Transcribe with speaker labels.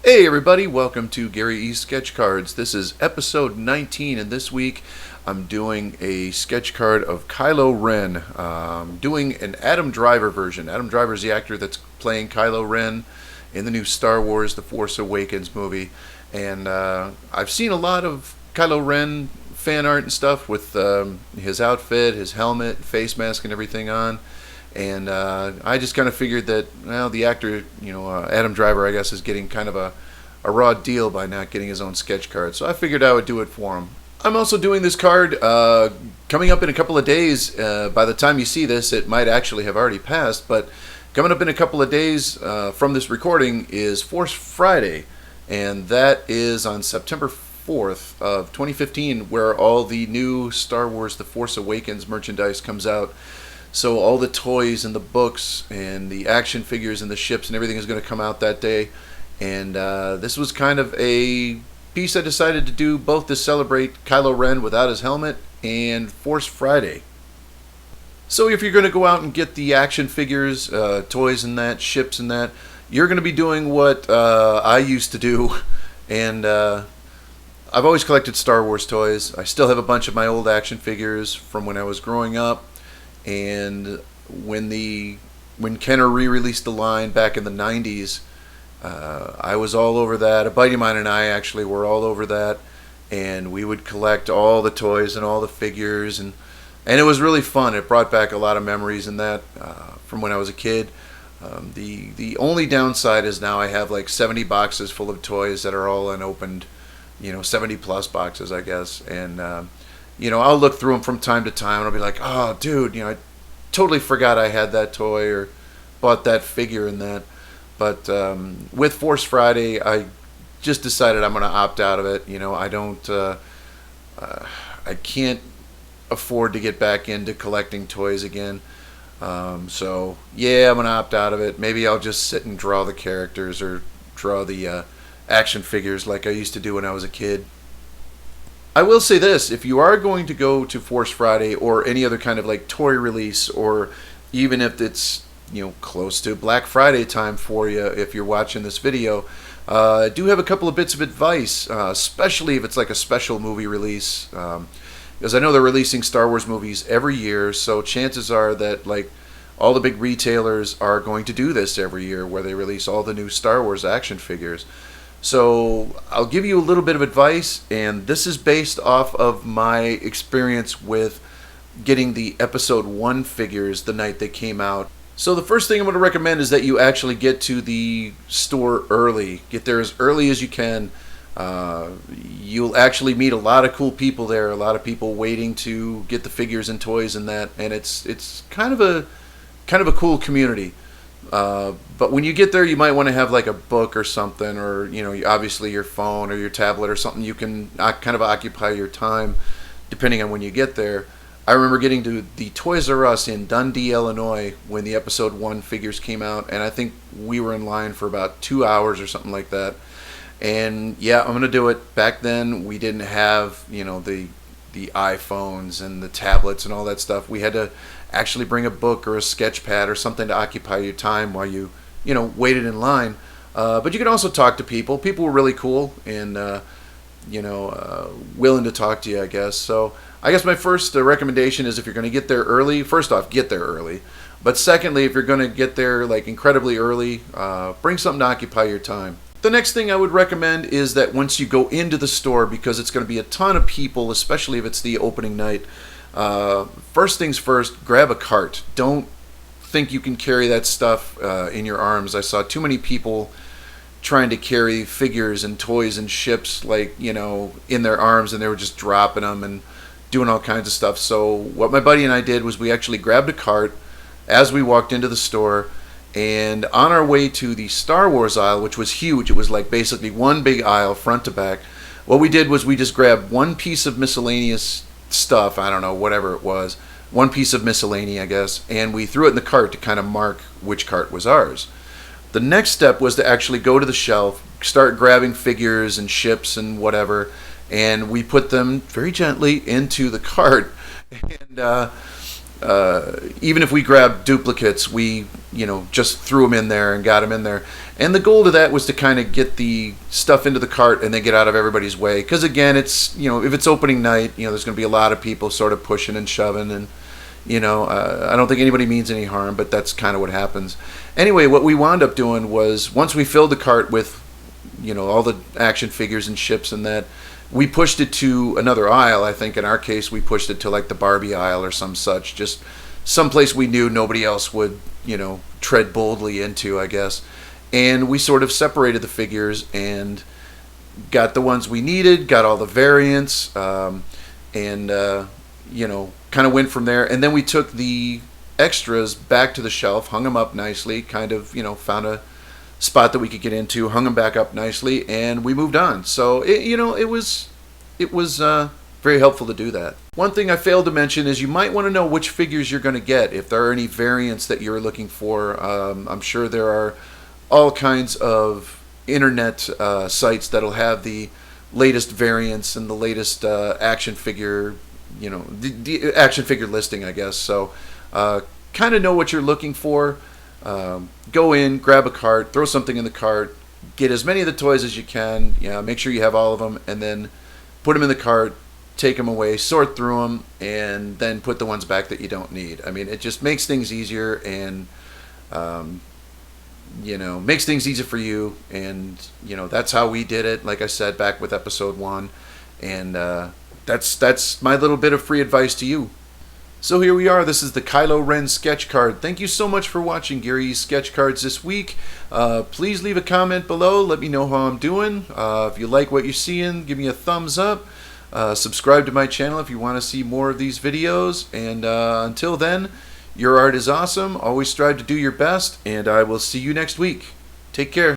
Speaker 1: Hey everybody, welcome to Gary E's Sketch Cards. This is episode 19, and this week I'm doing a sketch card of Kylo Ren. Doing an Adam Driver version. Adam Driver is the actor that's playing Kylo Ren in the new Star Wars The Force Awakens movie. And I've seen a lot of Kylo Ren fan art and stuff with his outfit, his helmet, face mask and everything on. And I just kind of figured that, well, the actor, Adam Driver, I guess, is getting kind of a raw deal by not getting his own sketch card. So I figured I would do it for him. I'm also doing this card coming up in a couple of days. By the time you see this, it might actually have already passed. But coming up in a couple of days from this recording is Force Friday. And that is on September 4th of 2015, where all the new Star Wars The Force Awakens merchandise comes out. So all the toys and the books and the action figures and the ships and everything is going to come out that day. And this was kind of a piece I decided to do both to celebrate Kylo Ren without his helmet and Force Friday. So if you're going to go out and get the action figures, toys and that, ships and that, you're going to be doing what I used to do. And I've always collected Star Wars toys. I still have a bunch of my old action figures from when I was growing up. And when Kenner re-released the line back in the 90s, I was all over that. A buddy of mine and I actually were all over that, and we would collect all the toys and all the figures, and it was really fun. It brought back a lot of memories in that from when I was a kid. The only downside is now I have like 70 boxes full of toys that are all unopened, 70 plus boxes, I guess, and I'll look through them from time to time, and I'll be like, oh, dude, I totally forgot I had that toy or bought that figure and that. But with Force Friday, I just decided I'm going to opt out of it. I can't afford to get back into collecting toys again. So, yeah, I'm going to opt out of it. Maybe I'll just sit and draw the characters or draw the action figures like I used to do when I was a kid. I will say this, if you are going to go to Force Friday or any other kind of like toy release, or even if it's close to Black Friday time for you, if you're watching this video, I do have a couple of bits of advice, especially if it's like a special movie release, because I know they're releasing Star Wars movies every year, so chances are that like all the big retailers are going to do this every year where they release all the new Star Wars action figures. So I'll give you a little bit of advice, and this is based off of my experience with getting the episode 1 figures the night they came out. So the first thing I'm going to recommend is that you actually get to the store early. Get there as early as you can. You'll actually meet a lot of cool people there, a lot of people waiting to get the figures and toys and that, and it's kind of a cool community. But when you get there, you might want to have like a book or something, or obviously your phone or your tablet or something. You can kind of occupy your time depending on when you get there. I remember getting to the Toys R Us in Dundee, Illinois when the episode 1 figures came out, and I think we were in line for about 2 hours or something like that. And yeah, I'm gonna do it. Back then we didn't have the iPhones and the tablets and all that stuff. We had to actually bring a book or a sketch pad or something to occupy your time while you waited in line. But you can also talk to people. People were really cool and willing to talk to you, I guess. So I guess my first recommendation is, if you're going to get there early, first off, get there early. But secondly, if you're going to get there like incredibly early, bring something to occupy your time. The next thing I would recommend is that once you go into the store, because it's going to be a ton of people, especially if it's the opening night, first things first, grab a cart. Don't think you can carry that stuff in your arms. I saw too many people trying to carry figures and toys and ships in their arms, and they were just dropping them and doing all kinds of stuff. So what my buddy and I did was we actually grabbed a cart as we walked into the store, and on our way to the Star Wars aisle, which was huge, it was like basically one big aisle front to back, what we did was we just grabbed one piece of miscellaneous stuff, I don't know, whatever it was, one piece of miscellany, I guess, and we threw it in the cart to kind of mark which cart was ours. The next step was to actually go to the shelf, start grabbing figures and ships and whatever, and we put them very gently into the cart. And even if we grabbed duplicates, we just threw them in there and got them in there. And the goal to that was to kind of get the stuff into the cart and then get out of everybody's way. Because again, it's if it's opening night, there's going to be a lot of people sort of pushing and shoving, and I don't think anybody means any harm, but that's kind of what happens. Anyway, what we wound up doing was, once we filled the cart with all the action figures and ships and that, we pushed it to another aisle. I think in our case we pushed it to like the Barbie aisle or some such, just someplace we knew nobody else would tread boldly into, I guess. And we sort of separated the figures and got the ones we needed, got all the variants, and kind of went from there. And then we took the extras back to the shelf, hung them up nicely, kind of found a spot that we could get into, hung them back up nicely, and we moved on. So it was very helpful to do that. One thing I failed to mention is you might want to know which figures you're going to get, if there are any variants that you're looking for. I'm sure there are all kinds of internet sites that'll have the latest variants and the latest action figure, the action figure listing, I guess. So kind of know what you're looking for. Go in, grab a cart, throw something in the cart, get as many of the toys as you can. Make sure you have all of them, and then put them in the cart, take them away, sort through them, and then put the ones back that you don't need. I mean, it just makes things easier, and makes things easier for you. And that's how we did it, like I said back with episode 1, and that's my little bit of free advice to you. So here we are. This is the Kylo Ren sketch card. Thank you so much for watching Gary E's sketch cards this week. Please leave a comment below. Let me know how I'm doing. If you like what you're seeing, give me a thumbs up. Subscribe to my channel if you want to see more of these videos. And until then, your art is awesome. Always strive to do your best, and I will see you next week. Take care.